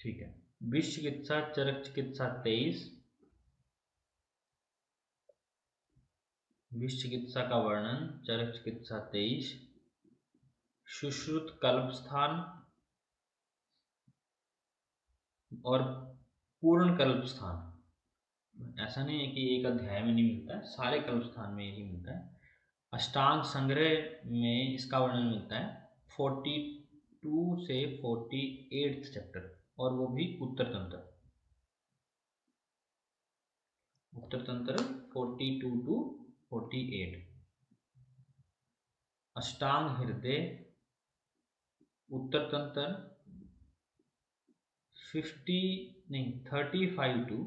ठीक है। विष चिकित्सा, चरक चिकित्सा 23। विष चिकित्सा का वर्णन, चरक चिकित्सा 23। सुश्रुत कल्प स्थान और पूर्ण कल्प स्थान। ऐसा नहीं है कि एक अध्याय में नहीं मिलता है, सारे कल्प स्थान में यही मिलता है। अष्टांग संग्रह में इसका वर्णन मिलता है 42 से 48 चैप्टर, और वो भी उत्तर तंत्र। उत्तर तंत्र 42 टू 48। अष्टांग हृदय उत्तर तंत्र 35 टू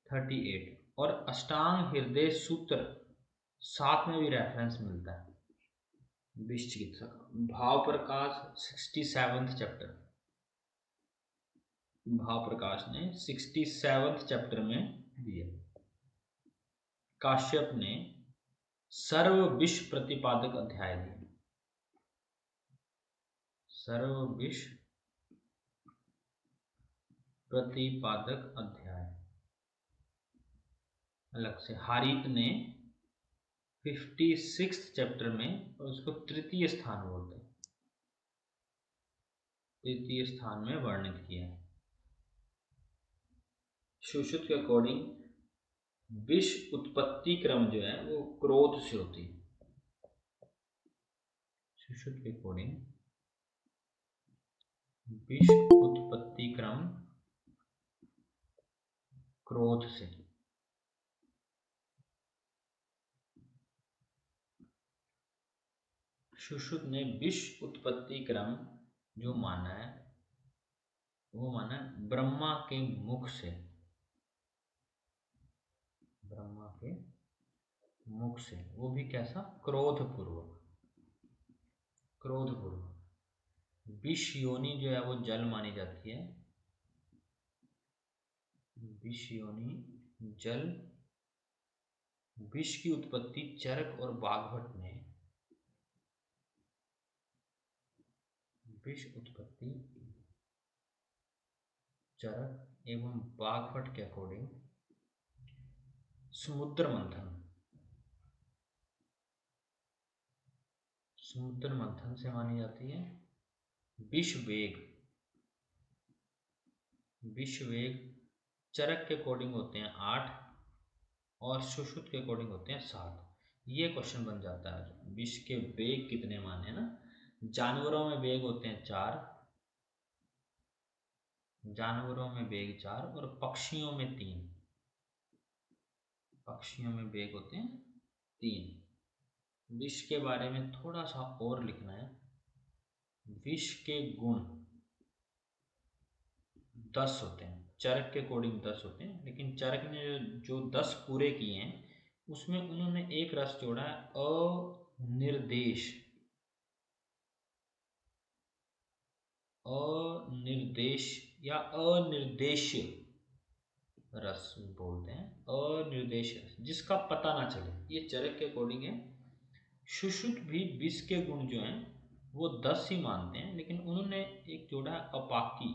38। और अष्टांग हृदय सूत्र 7 में भी रेफरेंस मिलता है विष चिकित्सा का। भाव प्रकाश 67 चैप्टर, भाव प्रकाश ने 67 चैप्टर में दिया। काश्यप ने सर्व विष प्रतिपादक अध्याय दिए। सर्व विष प्रतिपादक अध्याय अलग से। हारीत ने 56 चैप्टर में, और उसको तृतीय स्थान बोलते हैं, तृतीय स्थान में वर्णित किया है। सुश्रुत के अकॉर्डिंग विष उत्पत्ति क्रम जो है वो क्रोध से होती है। सुश्रुत के अकॉर्डिंग विष उत्पत्ति क्रम क्रोध से। सुश्रुत ने विष उत्पत्ति क्रम जो माना है वो माना है ब्रह्मा के मुख से। ब्रह्मा के मुख से, वो भी कैसा? क्रोध पूर्वक। क्रोध पूर्वक। विष योनि जो है वो जल मानी जाती है। विष योनि जल। विष की उत्पत्ति चरक और बाघभट्ट ने, विष उत्पत्ति चरक एवं बाघभट्ट के अकॉर्डिंग समुद्र मंथन, समुद्र मंथन से मानी जाती है। विष वेग, विष वेग चरक के अकॉर्डिंग होते हैं 8 और सुश्रुत के अकॉर्डिंग होते हैं 7। ये क्वेश्चन बन जाता है विष के वेग कितने माने ना। जानवरों में वेग होते हैं 4, जानवरों में वेग 4 और पक्षियों में 3। पक्षियों में वेग होते हैं 3। विष के बारे में थोड़ा सा और लिखना है। विष के गुण 10 होते हैं, चरक के अकॉर्डिंग 10 होते हैं, लेकिन चरक ने जो 10 पूरे किए हैं उसमें उन्होंने एक रस जोड़ा है अनिर्देश। अनिर्देश या अनिर्देश्य रस बोलते हैं। अनिर्देश रस जिसका पता ना चले, ये चरक के अकॉर्डिंग है। सुश्रुत भी विष के गुण जो हैं वो 10 ही मानते हैं, लेकिन उन्होंने एक जोड़ा है अपाकी।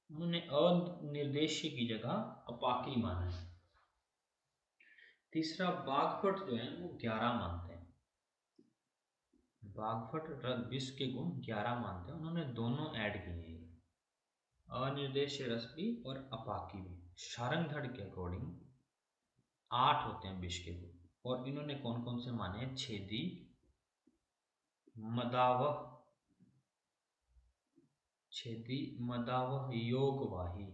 उन्होंने अनिर्देश्य की जगह अपाकी माना है। तीसरा बाघभट्ट जो है वो 11 मानते हैं। बाघभट्ट विष के गुण 11 मानते हैं, उन्होंने दोनों ऐड किए हैं, अनिर्देश्य रस भी और अपाकी भी। शारंगधड़ के अकॉर्डिंग 8 होते हैं विष के गुण, और इन्होंने कौन कौन से माने हैं? छेदी, मदावह, छेदी मदावह योगवाही,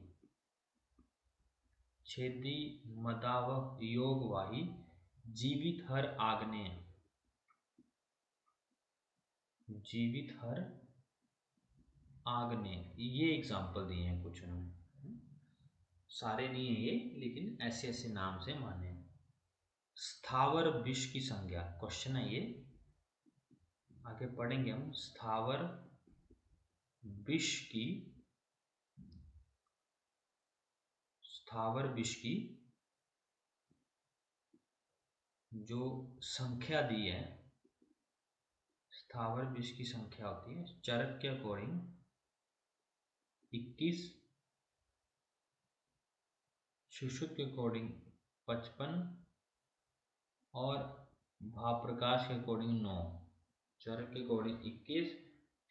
छेदी मदावह योगवाही, जीवित हर आग्नेय, जीवित हर आग्नेय। ये एग्जाम्पल दिए हैं कुछ उन्होंने, सारे नहीं है ये, लेकिन ऐसे ऐसे नाम से माने। स्थावर विष की संज्ञा, क्वेश्चन है ये, आगे पढ़ेंगे हम। स्थावर विष की, स्थावर विष की जो संख्या दी है, स्थावर विष की संख्या होती है चरक के अकॉर्डिंग 21, सुश्रुत के अकॉर्डिंग 55 और भाव प्रकाश के अकॉर्डिंग 9। चरक के अकॉर्डिंग 21,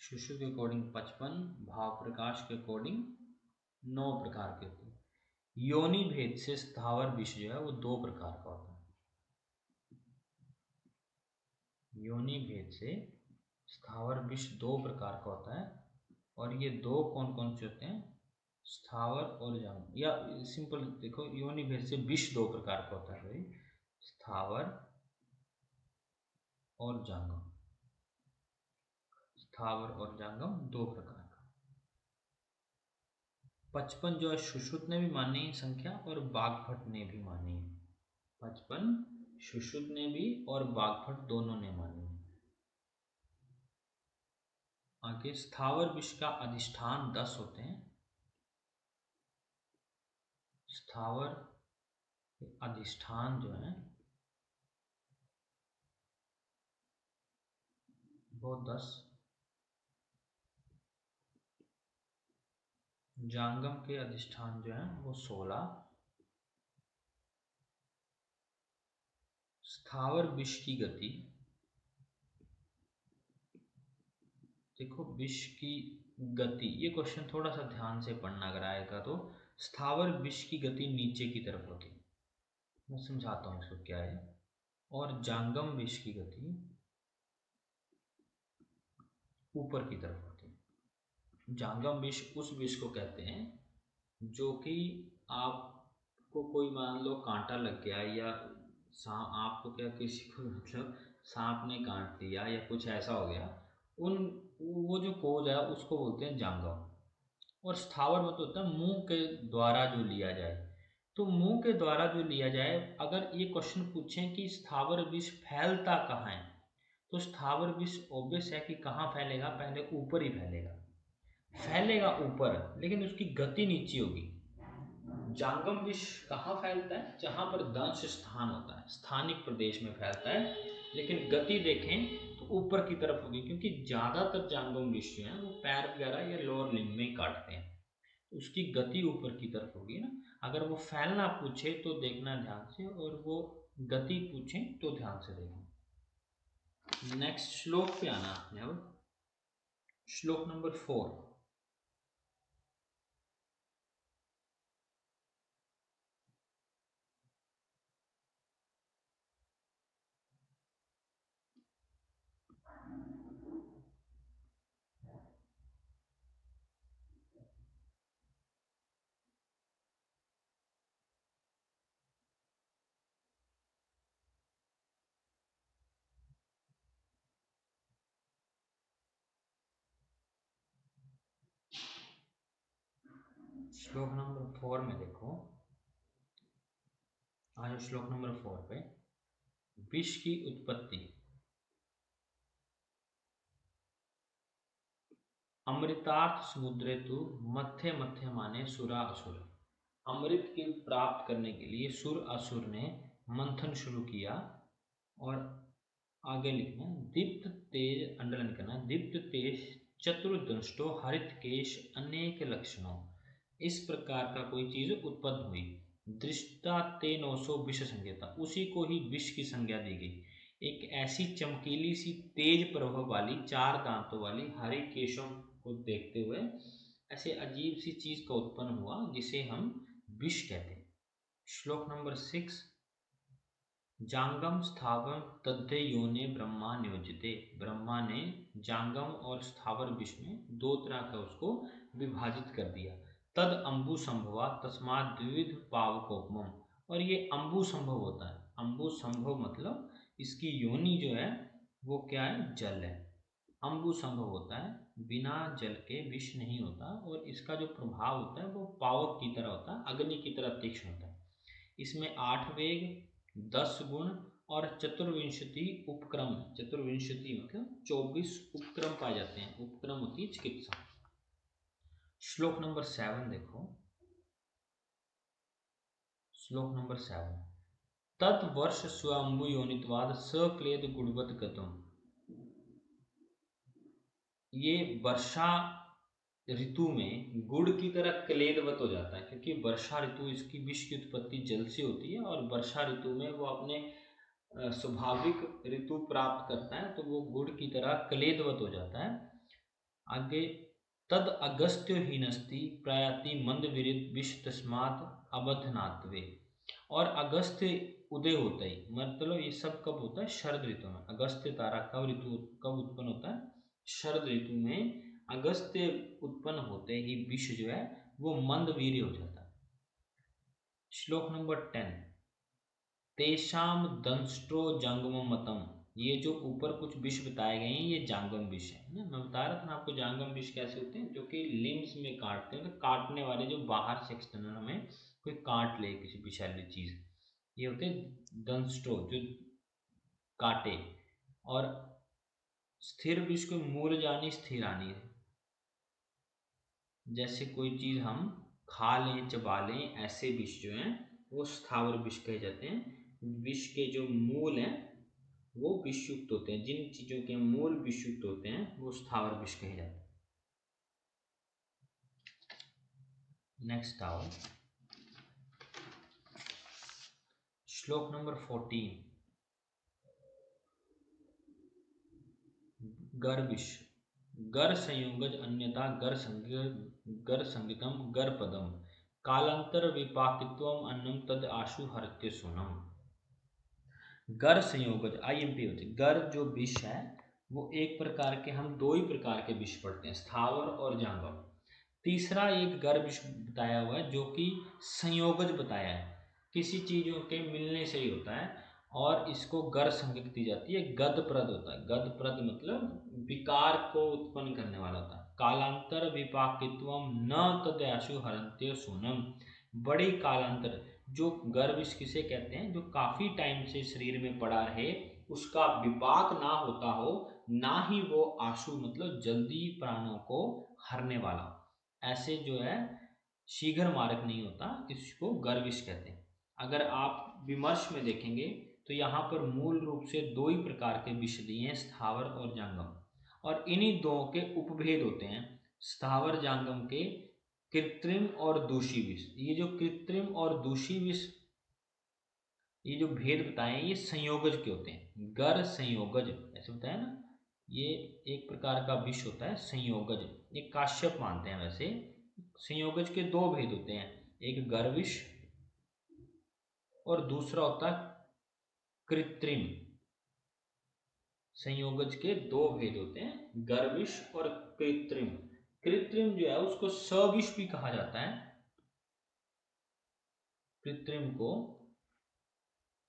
सुश्रुत के अकॉर्डिंग 55, भाव प्रकाश के अकॉर्डिंग 9 प्रकार के होते हैं। योनि भेद से स्थावर विष जो है वो 2 प्रकार का होता है। योनि भेद से स्थावर विष 2 प्रकार का होता है, और ये 2 कौन कौन से होते हैं? स्थावर और जंगम। या सिंपल देखो, योनि भेद से विष 2 प्रकार का होता है भाई, स्थावर और जंगम। स्थावर और जंगम 2 प्रकार का। 55 जो है सुश्रुत ने भी मानी है संख्या, और वाग्भट ने भी मानी है। 55 सुश्रुत ने भी और वाग्भट दोनों ने मानी है। आगे स्थावर विष का अधिष्ठान 10 होते हैं। स्थावर अधिष्ठान जो है वो 10, जांगम के अधिष्ठान जो है वो 16। स्थावर विष की गति, देखो विष की गति, ये क्वेश्चन थोड़ा सा ध्यान से पढ़ना अगर आएगा तो। स्थावर विष की गति नीचे की तरफ होती है, मैं समझाता हूँ इसको क्या है। और जांगम विष की गति ऊपर की तरफ होती है। जांगम विष उस विष को कहते हैं जो कि आपको कोई मान लो कांटा लग गया, या आपको क्या किसी को मतलब सांप ने काट दिया या कुछ ऐसा हो गया, उन वो जो कोज है उसको बोलते हैं जांगम। और स्थावर मतलब होता है मुंह के द्वारा जो लिया जाए। तो मुंह के द्वारा जो लिया जाए, अगर ये क्वेश्चन पूछें कि स्थावर विष फैलता कहाँ है, तो स्थावर विष ऑब्वियस है कि कहाँ फैलेगा, पहले ऊपर ही फैलेगा। फैलेगा ऊपर, लेकिन उसकी गति नीचे होगी। जांगम विष कहाँ फैलता है? जहां पर दंश स्थान होता है, स्थानिक प्रदेश में फैलता है, लेकिन गति देखें तो ऊपर की तरफ होगी, क्योंकि ज्यादातर जांगम विष जो है वो पैर वगैरह या लोअर लिम्ब में काटते हैं, तो उसकी गति ऊपर की तरफ होगी ना। अगर वो फैलना पूछे तो देखना ध्यान से, और वो गति पूछे तो ध्यान से देखना। नेक्स्ट श्लोक पे आना आपने अब, श्लोक नंबर 4। श्लोक नंबर 4 में देखो, आयो श्लोक नंबर 4 पे। विष की उत्पत्ति। अमृतार्थ समुद्रे तु मध्य मध्य माने सुरा असुर। अमृत के प्राप्त करने के लिए सुर असुर ने मंथन शुरू किया। और आगे लिखना, दीप्त तेज, अंडरलाइन करना, दीप्त तेज चतुर्दंष्टो हरित केश अनेक लक्षणों। इस प्रकार का कोई चीज उत्पन्न हुई। दृष्टा ते 900 विष संज्ञता, उसी को ही विष की संज्ञा दी गई। एक ऐसी चमकीली सी तेज प्रभाव वाली 4 दांतों वाली हरि केशों को देखते हुए ऐसे अजीब सी चीज का उत्पन्न हुआ, जिसे हम विष कहते हैं। श्लोक नंबर 6। जांगम स्थावर तद्धे योने ब्रह्मा नियोजिते। ब्रह्मा ने जांगम और स्थावर विष में 2 तरह का उसको विभाजित कर दिया। तद अम्बु संभवा तस्मात् द्विविध पावकोपमम। और ये अम्बु संभव होता है। अम्बु संभव मतलब इसकी योनि जो है वो क्या है? जल है। अम्बु संभव होता है, बिना जल के विष नहीं होता, और इसका जो प्रभाव होता है वो पावक की तरह होता है, अग्नि की तरह तीक्ष्ण होता है। इसमें 8 वेग, 10 गुण और चतुर्विंशति उपक्रम। चतुर्विंशति मतलब 24 उपक्रम पाए जाते हैं। उपक्रम होती है चिकित्सा। श्लोक नंबर 7 देखो, श्लोक नंबर 7। तत्वर्ष स्वयंभु योनित्वाद सक्लेद गुणवत गतम। ये वर्षा ऋतु में गुड़ की तरह क्लेदवत हो जाता है, क्योंकि वर्षा ऋतु इसकी विष की उत्पत्ति जल से होती है और वर्षा ऋतु में वो अपने स्वाभाविक ऋतु प्राप्त करता है, तो वो गुड़ की तरह क्लेदवत हो जाता है। आगे, तद अगस्त्य हीनस्ति प्रयाति मंद विरित विष तस्मात् अबध्नात्वे। और अगस्त्य उदय होता ही, मतलब ये सब कब होता है? शरद ऋतु में। अगस्त्य तारा कब उत्पन्न होता है? शरद ऋतु में अगस्त्य उत्पन्न होते ही विष जो है वो मंद वीर्य हो जाता है। श्लोक नंबर 10, तेषाम दंष्ट्रो जंगम मतम। ये जो ऊपर कुछ विष बताए गए हैं ये जांगम विष है ना। मैं बता रहा था ना आपको जांगम विष कैसे होते हैं, जो कि लिम्स में काटते हैं, तो काटने वाले जो बाहर से एक्सटर्नल में कोई काट ले किसी विषैली चीज, ये होते हैं दंष्ट्रो जो काटे। और स्थिर विष को मूल जानी स्थिरानी है, जैसे कोई चीज हम खा लें चबा लें, ऐसे विष जो हैं वो स्थावर विष कहे जाते हैं। विष के जो मूल हैं वो विषयुक्त होते हैं, जिन चीजों के मूल विषयुक्त होते हैं वो स्थावर विष कहे जाते हैं। नेक्स्ट आओ श्लोक नंबर 14, गर विष। गर संयोगज अन्यथा गर संगीतम गर पदम कालांतर विपाकित्वम अन्नम तद आशु हरत्य सोनम। गर संयोगज आईएमपी होते, गर जो विष है वो एक प्रकार के, हम दो ही प्रकार के विष पढ़ते हैं, स्थावर और जांगम। तीसरा एक गर विष बताया हुआ है जो कि संयोगज बताया है, किसी चीजों के मिलने से ही होता है, और इसको गर संज्ञक दी जाती है। गदप्रद होता है, गदप्रद मतलब विकार को उत्पन्न करने वाला होता है। कालांतर विपाकित्वम न तदयाशु हरन्त्य सोनम। बड़ी कालांतर, जो गर विष किसे कहते हैं? जो काफी टाइम से शरीर में पड़ा रहे, उसका विपाक ना होता हो, ना ही वो आशु मतलब जल्दी प्राणों को हरने वाला, ऐसे जो है शीघ्र मारक नहीं होता, इसको गर विष कहते हैं। अगर आप विमर्श में देखेंगे तो यहाँ पर मूल रूप से दो ही प्रकार के विष दिए हैं, स्थावर और जांगम, और इन्हीं दो के उपभेद होते हैं। स्थावर जांगम के कृत्रिम और दूषी विष। ये जो कृत्रिम और दूषी विष, ये जो भेद बताए ये संयोगज के होते हैं। गर संयोगज ऐसे बताया ना, ये एक प्रकार का विष होता है संयोगज, ये काश्यप मानते हैं। वैसे संयोगज के दो भेद होते हैं, एक गर विष और दूसरा होता है कृत्रिम। संयोगज के दो भेद होते हैं, गर विष और कृत्रिम। कृत्रिम जो है उसको सविष भी कहा जाता है, कृत्रिम को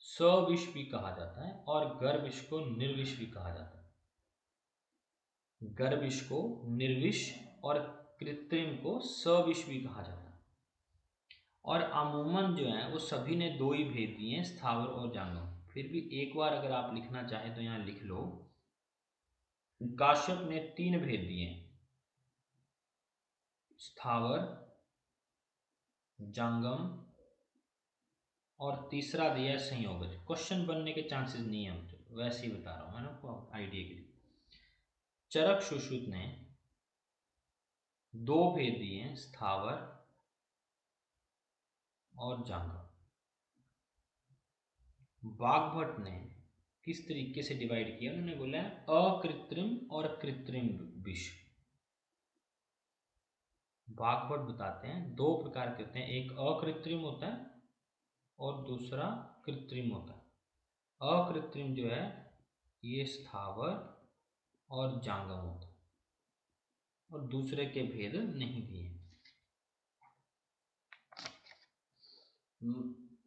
सविष भी कहा जाता है, और गर विष को निर्विष भी कहा जाता है। गर विष को निर्विष और कृत्रिम को सविष भी कहा जाता है। और अमूमन जो है वो सभी ने दो ही भेद दिए हैं, स्थावर और जांगम। फिर भी एक बार अगर आप लिखना चाहें तो यहाँ लिख लो, काश्यप ने तीन भेद दिए हैं, स्थावर, जांगम और तीसरा दिया है संयोगज। क्वेश्चन बनने के चांसेस नहीं है, तो वैसे ही बता रहा हूं मैं आपको आइडिया के लिए। चरक सुश्रुत ने दो भेद दिए हैं, स्थावर और जांगम। वाग्भट ने किस तरीके से डिवाइड किया? उन्होंने बोला अकृत्रिम और कृत्रिम विष। वाग्भट बताते हैं दो प्रकार के होते हैं, एक अकृत्रिम होता है और दूसरा कृत्रिम होता है। अकृत्रिम जो है ये स्थावर और जांगम होता है, और दूसरे के भेद नहीं दिए।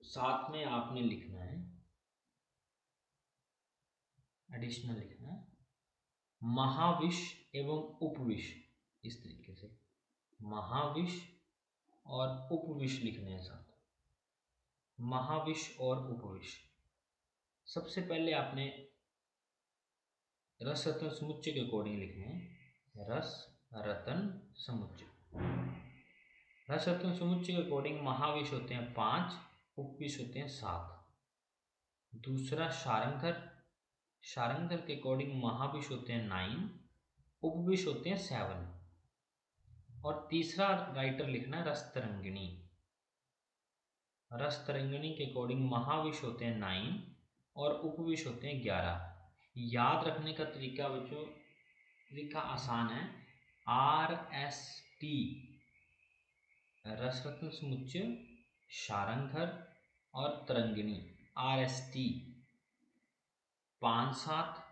साथ में आपने लिखना है, एडिशनल लिखना है, महाविष एवं उपविष। इस तरीके से महाविष और उपविष लिखने हैं साथ, महाविष और उपविष। सबसे पहले आपने रस रतन समुच्चय के अकॉर्डिंग लिखने हैं, रस रतन समुच्चय। रस रतन समुच्चय के अकॉर्डिंग महाविष होते हैं 5, उपविष होते हैं 7। दूसरा शारंगधर, शारंगधर के अकॉर्डिंग महाविष होते हैं 9, उपविष होते हैं 7। और तीसरा राइटर लिखना है रसतरंगिणी। रसतरंगिणी के अकॉर्डिंग महाविष होते हैं 9 और उपविष होते हैं 11। याद रखने का तरीका बच्चों तरीका आसान है। RST रसरत्न समुच्चय, शारंगधर और तरंगिणी। RST 5 7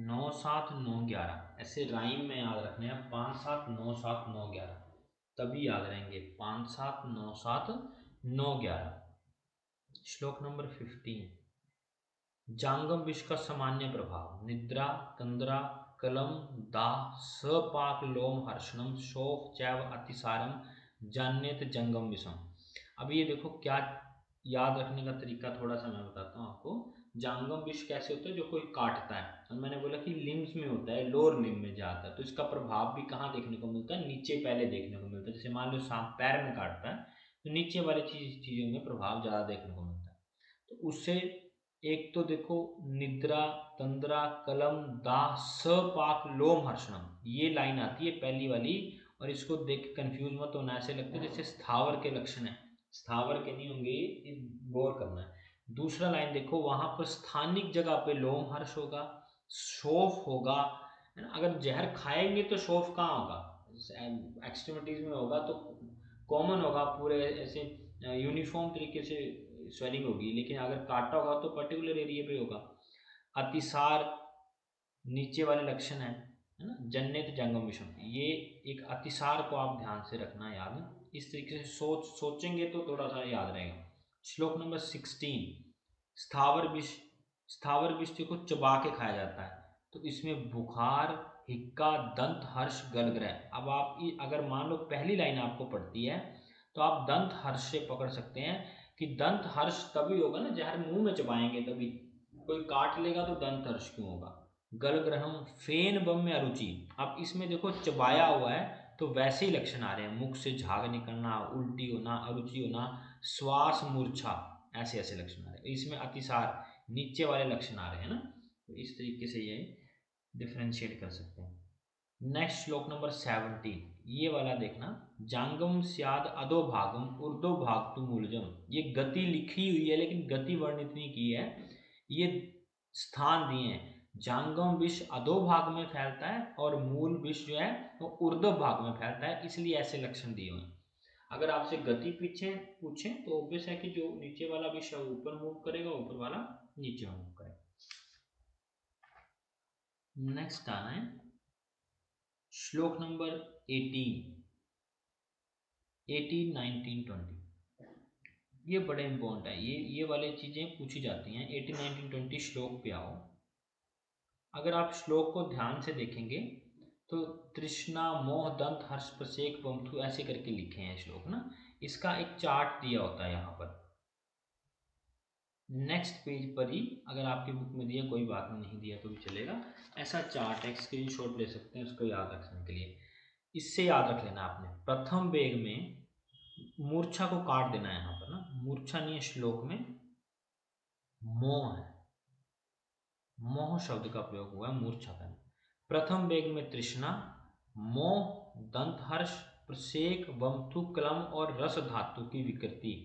9 7 9 11 ऐसे राइम में याद रखने हैं। 5 7 9 7 9 11 तभी याद रहेंगे। 5 7 9 7 9 11। श्लोक नंबर 15। जांगम विष का सामान्य प्रभाव निद्रा तंद्रा कलम दाह सपाक लोम हर्षणम शोक चैव अतिसारम जान्यत जंगम विषम। अब ये देखो क्या याद रखने का तरीका थोड़ा सा मैं बताता हूँ आपको। जांगम विष कैसे होता है, जो कोई काटता है, और मैंने बोला कि लिम्स में होता है, लोअर लिम्ब में जाता है, तो इसका प्रभाव भी कहाँ देखने को मिलता है, नीचे पहले देखने को मिलता है। जैसे मान लो सांप पैर में काटता है तो नीचे वाली चीजों में प्रभाव ज्यादा देखने को मिलता है। तो उससे एक तो देखो निद्रा तंद्रा कलम दाह सपाक लोम हर्षणम, ये लाइन आती है पहली वाली, और इसको देख के कंफ्यूज मत होना, ऐसे लगता है जैसे स्थावर के लक्षण है, स्थावर के नहीं होंगे, गौर करना है। दूसरा लाइन देखो, वहां पर स्थानिक जगह पे लोम हर्ष होगा, शोफ होगा, है ना। अगर जहर खाएंगे तो शोफ कहाँ होगा, एक्सट्रीमिटीज में होगा, तो कॉमन होगा, पूरे ऐसे यूनिफॉर्म तरीके से स्वेलिंग होगी। लेकिन अगर काटा होगा तो पर्टिकुलर एरिया पे होगा। अतिसार नीचे वाले लक्षण है ना। जन्नत जंगम विषम, ये एक अतिसार को आप ध्यान से रखना याद। इस तरीके से सोचेंगे तो थोड़ा सा याद रहेगा। श्लोक नंबर 16। स्थावर विष, स्थावर विष को चबा के खाया जाता है, तो इसमें बुखार हिक्का दंत हर्ष गलग्रह। अब आप अगर मान लो पहली लाइन आपको पढ़ती है तो आप दंत हर्ष से पकड़ सकते हैं कि दंत हर्ष तभी होगा ना, जहर मुंह में चबाएंगे तभी। कोई काट लेगा तो दंत हर्ष क्यों होगा। गलग्रहम फेन बम में अरुचि, अब इसमें देखो चबाया हुआ है तो वैसे ही लक्षण आ रहे हैं, मुख से झाग निकलना, उल्टी होना, अरुचि होना, श्वास मूर्छा, ऐसे ऐसे लक्षण आ रहे हैं। इसमें अतिसार नीचे वाले लक्षण आ रहे हैं ना, तो इस तरीके से ये डिफ्रेंशिएट कर सकते हैं। नेक्स्ट श्लोक नंबर 17, ये वाला देखना। जांगम स्याद अधोभागम ऊर्ध्वभाग तु मूलजम, ये गति लिखी हुई है लेकिन गति वर्णित नहीं की है, ये स्थान दिए हैं। जांगम विष अधोभाग में फैलता है और मूल विष जो है वो ऊर्ध्व भाग में फैलता है, इसलिए ऐसे लक्षण दिए हुए हैं। अगर आपसे गति पीछे पूछें तो ऑब्वियस है कि जो नीचे वाला विष है ऊपर मूव करेगा, ऊपर वाला नीचे मूव करेगा। नेक्स्ट आना है श्लोक नंबर 18, 18, 19, 20। ये बड़े इंपॉर्टेंट है, ये वाली चीजें पूछी जाती हैं। 18, 19, 20 श्लोक पे आओ। अगर आप श्लोक को ध्यान से देखेंगे तो तृष्णा मोह दंत हर्ष प्रसेक पंथु ऐसे करके लिखे हैं श्लोक ना। इसका एक चार्ट दिया होता है यहाँ पर नेक्स्ट पेज पर ही, अगर आपकी बुक में दिया, कोई बात नहीं दिया तो भी चलेगा। ऐसा चार्ट है, स्क्रीनशॉट ले सकते हैं उसको याद रखने के लिए। इससे याद रख लेना आपने, प्रथम वेग में मूर्छा को काट देना है। यहाँ पर ना मूर्छा नहीं है श्लोक में, मोह है, मोह शब्द का प्रयोग हुआ है मूर्छा का। प्रथम वेग में तृष्णा, मोह, दंत हर्ष, प्रसेक, वमथु, कलम और रस धातु की विकृति।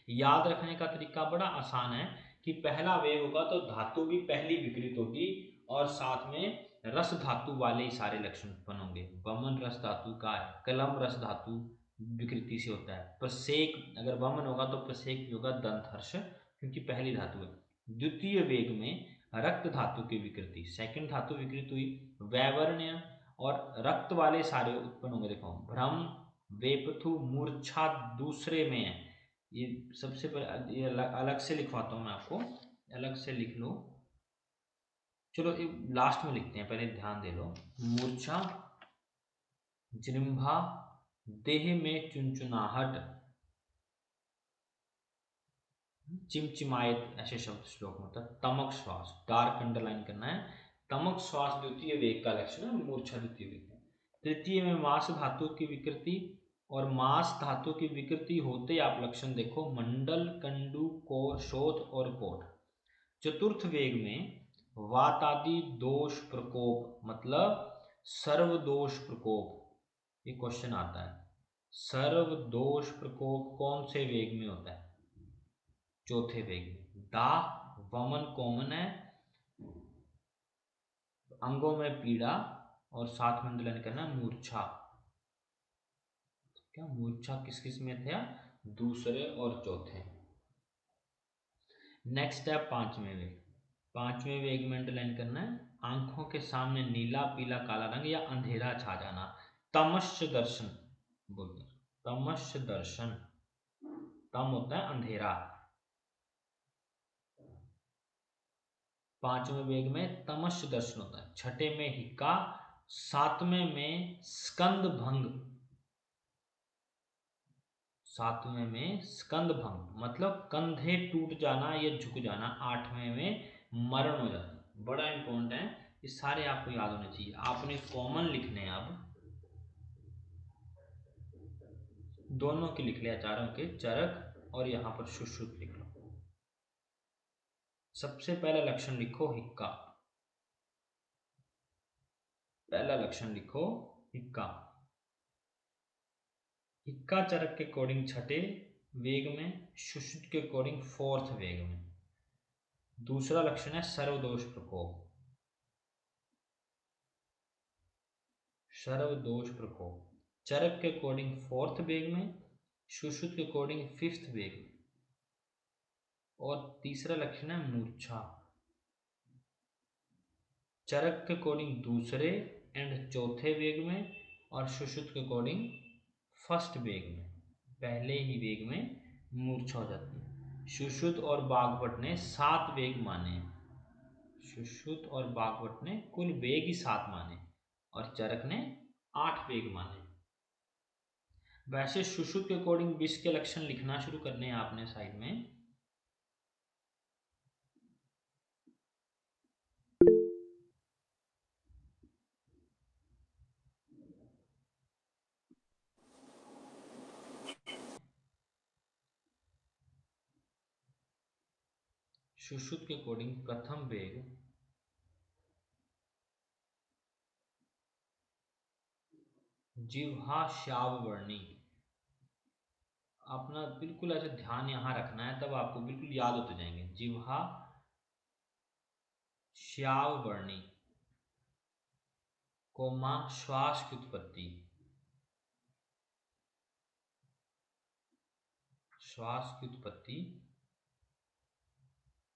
याद रखने का तरीका बड़ा आसान है कि पहला वेग होगा तो धातु भी पहली विकृत होगी और साथ में रस धातु वाले ही सारे लक्षण उत्पन्न होंगे। वमन रस धातु का है, कलम रस धातु विकृति से होता है। प्रसेक अगर वमन होगा तो प्रसेक भी होगा दंत हर्ष, क्योंकि पहली धातु है। द्वितीय वेग में रक्त धातु की विकृति, सेकंड धातु विकृत हुई। वैवर्ण्य और रक्त वाले सारे उत्पन्न होंगे। देखो भ्रम वेपथु मूर्छा दूसरे में है। ये सबसे पहले ये अलग से लिखवाता हूं मैं आपको, अलग से लिख लो। चलो लास्ट में लिखते हैं, पहले ध्यान दे लो। मूर्छा, जृंभा, देह में चुनचुनाहट, चिमचिमायत, ऐसे शब्द श्लोक में होता है। तमक श्वास, डार्क अंडरलाइन करना है। तमक श्वास द्वितीय वेग का लक्षण है, मूर्छा द्वितीय वेग है। तृतीय में मांस धातु की विकृति, और मांस धातु की विकृति होते आप लक्षण देखो, मंडल, कंडू, कोर, शोथ और कोट। चतुर्थ वेग में वातादि दोष प्रकोप, मतलब सर्व दोष प्रकोप, ये क्वेश्चन आता है। सर्व दोष प्रकोप कौन से वेग में होता है? चौथे वेग में। दा वमन कॉमन है, अंगों में पीड़ा, और साथ में अंडरलाइन करना मूर्छा। क्या मूर्छा किस किस में था? दूसरे और चौथे। नेक्स्ट है पांचवें वेग। पांचवें वेग में अंडरलाइन करना है, आंखों के सामने नीला पीला काला रंग या अंधेरा छा जाना, तमस्य दर्शन बोलते हैं। तमस्य दर्शन, तम होता है अंधेरा। पांचवें वेग में तमस्य दर्शन होता है। छठे में हिक्का, सातवें में स्कंद भंग। सातवें में स्कंद भंग मतलब कंधे टूट जाना या झुक जाना। आठवें में मरण हो जाना। बड़ा इंपॉर्टेंट है, ये सारे आपको याद होने चाहिए। आपने कॉमन लिखने हैं, अब दोनों के लिख लिया, चारों के, चरक और यहां पर सुश्रुत लिख लो। सबसे पहला लक्षण लिखो हिक्का। पहला लक्षण लिखो हिक्का। हिक्का चरक के अकॉर्डिंग छठे वेग में, सुश्रुत के अकॉर्डिंग फोर्थ वेग में। दूसरा लक्षण है सर्वदोष प्रकोप। सर्वदोष प्रकोप चरक के अकॉर्डिंग फोर्थ वेग में, सुश्रुत के अकॉर्डिंग फिफ्थ वेग में। और तीसरा लक्षण है मूर्छा। चरक के अकॉर्डिंग दूसरे एंड चौथे वेग में, और सुश्रुत के अकॉर्डिंग फर्स्ट वेग में। पहले ही वेग में मूर्छा हो जाती है। सुश्रुत और बागवट ने 7 वेग माने। सुश्रुत और बागवट ने कुल वेग ही 7 माने, और चरक ने 8 वेग माने। वैसे सुश्रुत के अकॉर्डिंग विष के लक्षण लिखना शुरू करने हैं आपने साइड में। सुश्रुत के अकॉर्डिंग प्रथम वेग जिह्वा श्याववर्णी। अपना बिल्कुल ऐसे ध्यान यहां रखना है, तब आपको बिल्कुल याद होते जाएंगे। जिह्वा श्याववर्णी, कोमा श्वास की उत्पत्ति। श्वास की उत्पत्ति,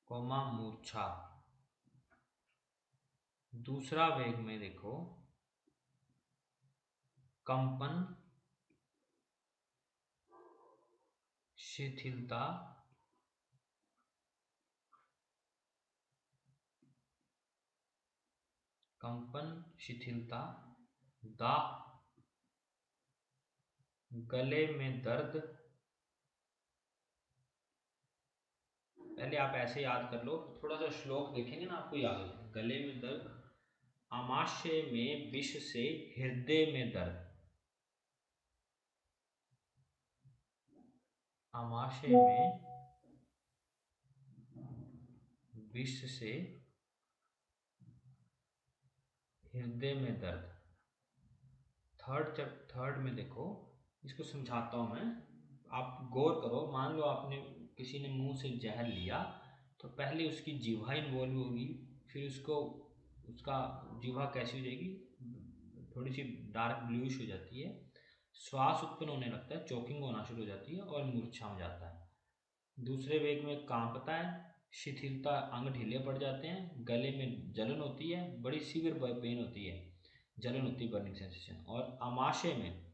कोमा मूर्छा। दूसरा वेग में देखो कंपन, शिथिलता, कंपन शिथिलता, दाह, गले में दर्द। पहले आप ऐसे याद कर लो, थोड़ा सा श्लोक देखेंगे ना आपको याद हो जाएगा। गले में दर्द, आमाशय में विष से हृदय में दर्द। आमाशय में विष से हृदय में दर्द। थर्ड में देखो, इसको समझाता हूं मैं, आप गौर करो। मान लो आपने, किसी ने मुंह से जहर लिया, तो पहले उसकी जिह्वा इन्वॉल्व होगी, फिर उसको, उसका जिह्वा कैसी हो जाएगी, थोड़ी सी डार्क ब्लूइश हो जाती है, श्वास उत्पन्न होने लगता है, चोकिंग होना शुरू हो जाती है, और मूर्छा हो जाता है। दूसरे वेग में कांपता है, शिथिलता, अंग ढीले पड़ जाते हैं, गले में जलन होती है, बड़ी सीवियर पेन होती है, जलन होती है, बर्निंग सेंसेशन। और आमाशय में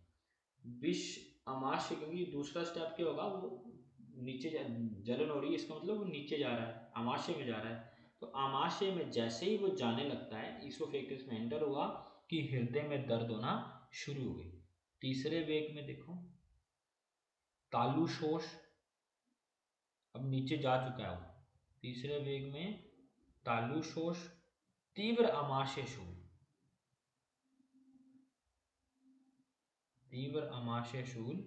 विष, आमाशय, क्योंकि दूसरा स्टेप क्या होगा, वो नीचे जलन हो रही है, इसका मतलब वो नीचे जा रहा है, आमाशय में जा रहा है। तो आमाशय में जैसे ही वो जाने लगता है, इसोफेगस में एंटर हुआ, कि हृदय में दर्द होना शुरू हो गई। तीसरे वेग में देखो तालुशोष, अब नीचे जा चुका है वो। तीसरे वेग में तालुशोष, तीव्र आमाशय शूल, तीव्र आमाशय शूल,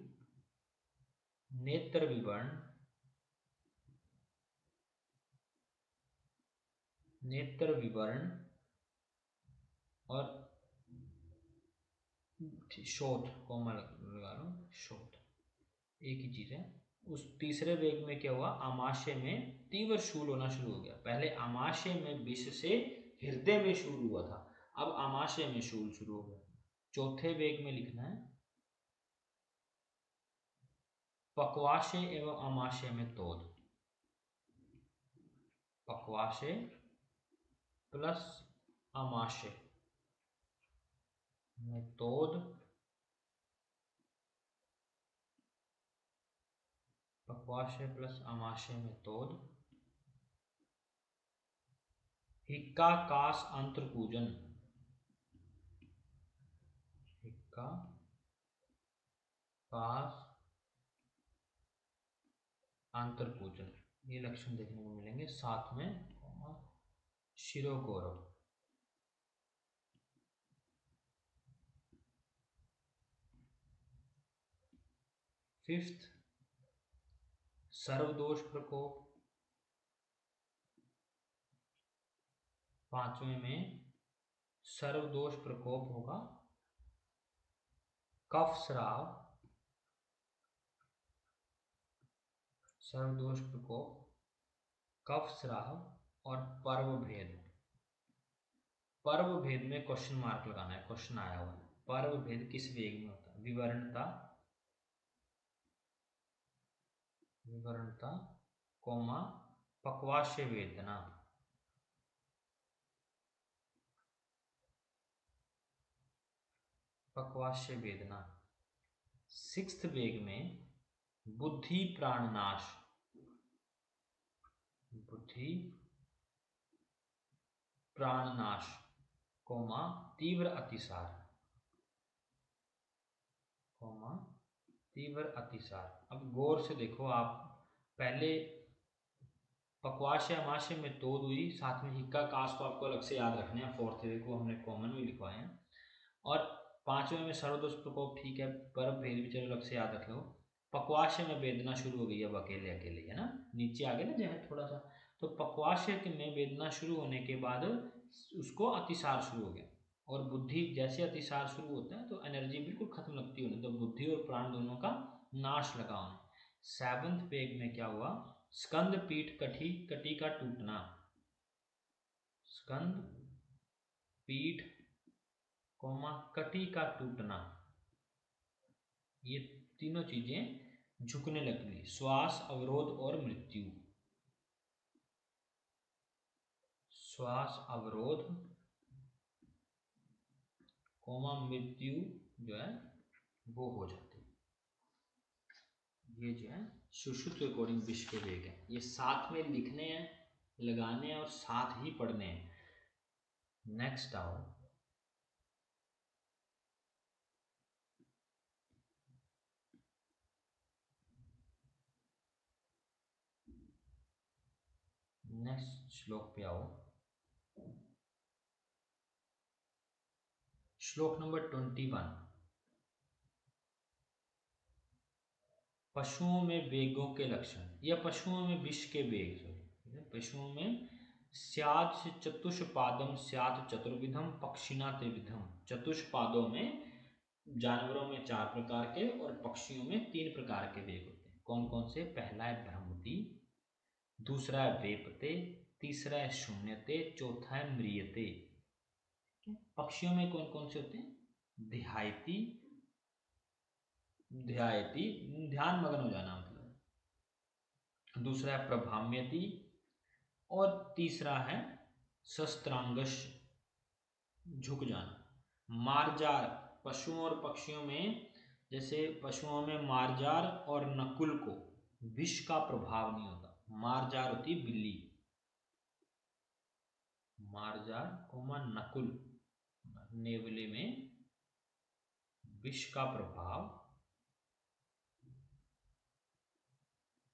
नेत्र विवर्ण, नेत्र विवर्ण, और शोथ, कोमा लगा लो, शोथ, एक ही चीज है। उस तीसरे वेग में क्या हुआ, आमाशय में तीव्र शूल होना शुरू हो गया। पहले आमाशय में विष से हृदय में शूल हुआ था, अब आमाशय में शूल शुरू हो गया। चौथे वेग में लिखना है पक्वाशय एवं आमाशय में तोद, पक्वाशय प्लस आमाशय में तोद, पक्वाशय प्लस आमाशय में तोद, हिक्का कास अंतरपूजन, हिक्का कास अंतरपूजन, ये लक्षण देखने को मिलेंगे। साथ में शिरोगौरव, फिफ्थ सर्वदोष प्रकोप, पांचवें में सर्वदोष प्रकोप होगा, कफ स्राव, सर्वदोष प्रकोप, कफ स्राव और पर्व भेद। पर्व भेद में क्वेश्चन मार्क लगाना है, क्वेश्चन आया हुआ है। पर्व भेद किस वेग में होता है, विवरणता, विवरणता कोमा पक्वाशय वेदना, पक्वाशय वेदना। सिक्स्थ वेग में बुद्धि प्राणनाश, बुद्धि प्राणनाश कोमा तीव्र अतिसार, कोमा तीव्र अतिसार। अब गौर से देखो आप, पहले पक्वाशय आमाशय में तोद हुई, साथ में हिक्का कास को आपको अलग से याद रखना है, फोर्थ वे को हमने कॉमन में लिखवाए हैं। और पांचवें में सर्वदोष प्रकोप, ठीक है, पर भेद भी चलो अलग से याद रख लो। पक्वाशय में वेदना शुरू हो गई अब अकेले अकेले, है ना, नीचे आ गया ना जहर थोड़ा सा। तो पक्वाशय में वेदना शुरू होने के बाद उसको अतिसार शुरू हो गया, और बुद्धि, जैसे अतिसार शुरू होता है तो एनर्जी बिल्कुल खत्म लगती है, तो बुद्धि और प्राण दोनों का नाश लगा उन्हें। सेवंथ पेग में क्या हुआ, स्कंद पीठ कटी का टूटना, स्कंद पीठ कोमा कटी का टूटना, ये तीनों चीजें झुकने लगती, श्वास अवरोध और मृत्यु, श्वास अवरोध कोमा मृत्यु जो है वो हो जाती है। ये जो है सुश्रुत के अकॉर्डिंग विष के वेग है, ये साथ में लिखने हैं, लगाने हैं और साथ ही पढ़ने हैं। नेक्स्ट आओ, नेक्स्ट श्लोक पे आओ। श्लोक नंबर 21, पशुओं में वेगों के लक्षण, या पशुओं में विष के वेग, पशुओं में स्यात् चतुष्पादम स्यात् चतुर्विधम पक्षिणा त्रिविधम, चतुष्पादों में जानवरों में 4 प्रकार के और पक्षियों में 3 प्रकार के वेग होते हैं। कौन कौन से, पहला है भ्रमति, दूसरा है वेपते, तीसरा है शून्यते, चौथा है म्रियते। पक्षियों में कौन कौन से होते हैं, ध्यायति, ध्यायति ध्यान मग्न हो जाना मतलब, दूसरा है प्रभाम्यति, और तीसरा है शस्त्रांगश, झुक जाना। मार्जार, पशुओं और पक्षियों में, जैसे पशुओं में मार्जार और नकुल को विष का प्रभाव नहीं होता, मार्जार होती है बिल्ली, मार्जार कोमा नकुल, नेवले में विष का प्रभाव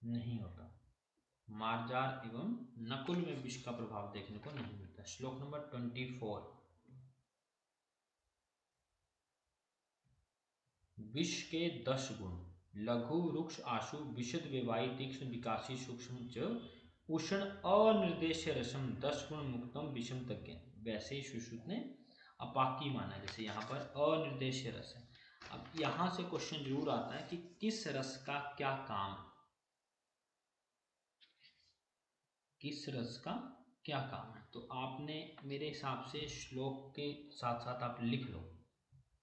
नहीं होता, मार्जार एवं नकुल में विष का प्रभाव देखने को नहीं मिलता। श्लोक नंबर 24, विष के 10 गुण, लघु रुक्ष आशु विशद वेवाई तीक्ष्ण विकासी सूक्ष्म च उष्ण अनिर्देश्य रसम 10 गुण मुक्तम विषम तज्ञ। वैसे ही सुश्रुत ने अपाकी माना है, जैसे यहाँ पर अनिर्देश्य रस है। यहां से क्वेश्चन जरूर आता है कि किस रस का क्या काम है, किस रस का क्या काम है। तो आपने मेरे हिसाब से श्लोक के साथ साथ आप लिख लो,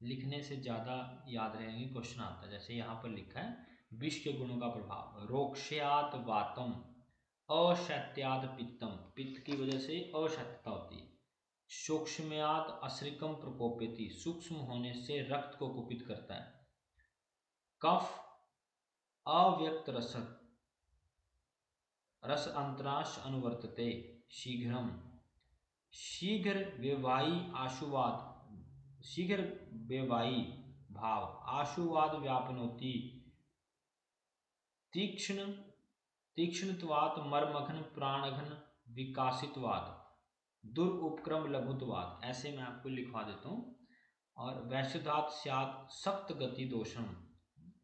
लिखने से ज़्यादा याद रहेंगे। क्वेश्चन आता है जैसे यहाँ पर लिखा है, विष के गुणों का प्रभाव, रोक्षयात वातम अशैत्यात पित्तम, पित्त की वजह से अशैत्यता होती है। सूक्ष्मयात अश्रिकम प्रकोपेति, सूक्ष्म होने से रक्त को कुपित करता है। कफ अव्यक्त रसक रस अंतराश अनुवर्तते शीघ्रम, शीघ्र व्यवायी आशुवाद, शीघ्र व्यवायी भाव, आशुवाद व्यापनोति, तीक्ष्ण तीक्ष्णत्वात् मर्मघन प्राणघन विकासितवाद, दुर्उपक्रम लघुत्वाद। ऐसे मैं आपको लिखवा देता हूँ। और वैश्यदात स्यात् सख्त गति दोषम,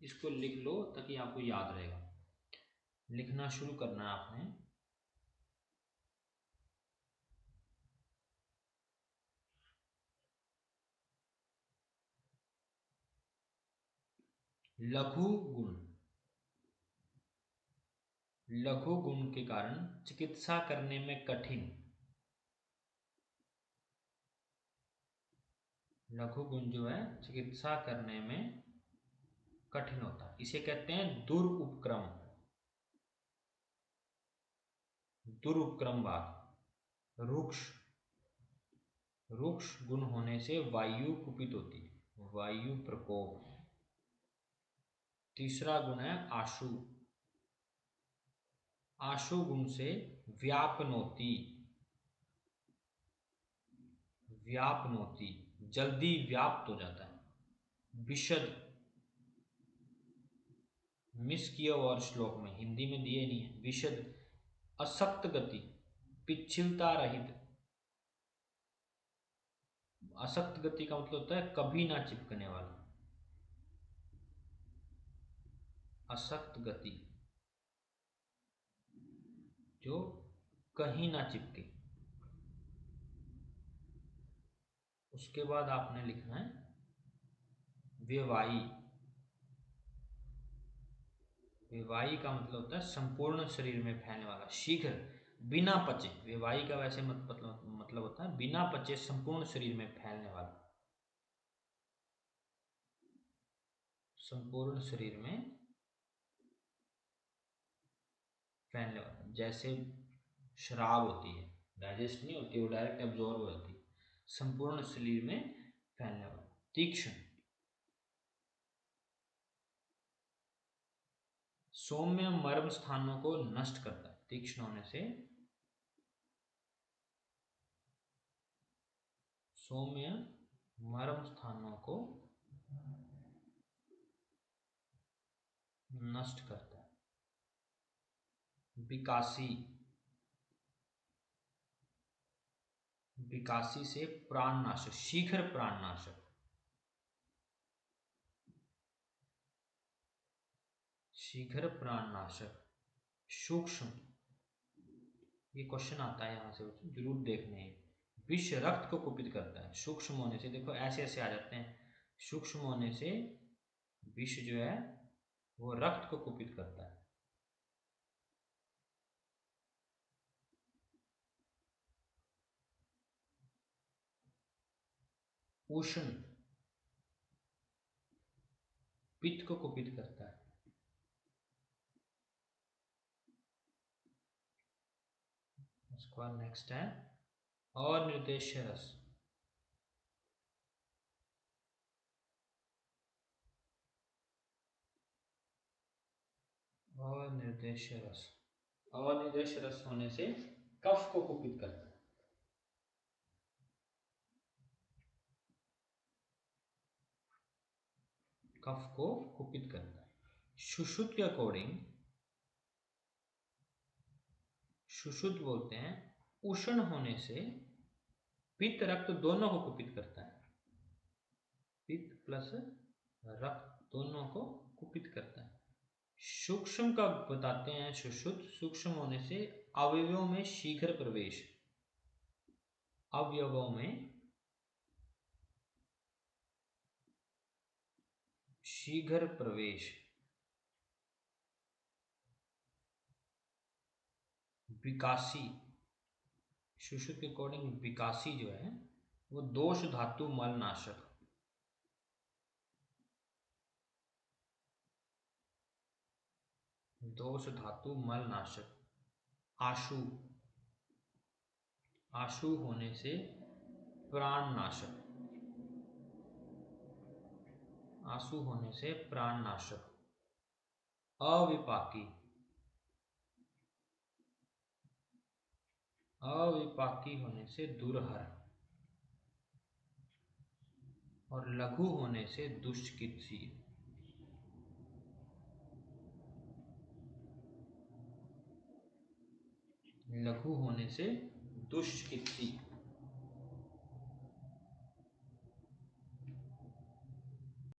इसको लिख लो ताकि आपको याद रहेगा। लिखना शुरू करना है आपने। लघु गुण, लघु गुण के कारण चिकित्सा करने में कठिन, लघु गुण जो है चिकित्सा करने में कठिन होता है, इसे कहते हैं दुर्उपक्रम, दुर्उपक्रमवाद। रुक्ष, रुक्ष गुण होने से वायु कुपित होती है, वायु प्रकोप। तीसरा गुण है आशु, आशु गुण से व्यापनोति, व्यापनोति जल्दी व्याप्त हो जाता है। विशद, मिस किया और श्लोक में हिंदी में दिए नहीं है। विशद असक्त गति, पिछलता रहित, असक्त गति का मतलब होता है कभी ना चिपकने वाला, असक्त गति जो कहीं ना चिपके। उसके बाद आपने लिखना है व्यवायी, व्यवायी का मतलब होता है संपूर्ण शरीर में फैलने वाला, शीघ्र, बिना पचे। व्यवायी का वैसे मतलब होता है बिना पचे संपूर्ण शरीर में फैलने वाला, संपूर्ण शरीर में फैलने वाला। जैसे शराब होती है, डाइजेस्ट नहीं होती, वो डायरेक्ट एब्जॉर्ब हो जाती है। संपूर्ण शरीर में फैलने वाला। तीक्ष्ण, सौम्य मर्म स्थानों को नष्ट करता है, तीक्ष्ण होने से सौम्य मर्म स्थानों को नष्ट करता है। विकासी, विकासी से प्राणनाशक, शीघ्र प्राणनाशक, शीघ्र प्राणनाशक। सूक्ष्म, ये क्वेश्चन आता है यहां से, जरूर देखने हैं। विष रक्त को कुपित करता है, सूक्ष्म होने से, देखो ऐसे ऐसे आ जाते हैं। सूक्ष्म होने से विष जो है वो रक्त को कुपित करता है। उष्ण, पित्त को कुपित करता है। उसके बाद नेक्स्ट है अनिर्देश्य रस, अनिर्देश्य रस, अनिर्देश्य रस होने से कफ को कुपित करता है। कफ को कुपित करता है। सुश्रुत के अकॉर्डिंग, सुश्रुत बोलते हैं उष्ण होने से पित्त रक्त दोनों को कुपित करता है, पित्त प्लस रक्त दोनों को कुपित करता है। सूक्ष्म का बताते हैं सुश्रुत, सूक्ष्म होने से अवयवों में शीघ्र प्रवेश, अवयवों में शीघ्र प्रवेश, विकासी, सुश्रुत के अकॉर्डिंग विकासी जो है वो दोष धातु मलनाशक, दोष धातु मलनाशक। आशु, आशु होने से प्राणनाशक, आशु होने से प्राणनाशक। अविपाकी, अविपाकी होने से दुर्हर, और लघु होने से दुष्चिकित्सीय, लघु होने से दुष्चिकित्सीय।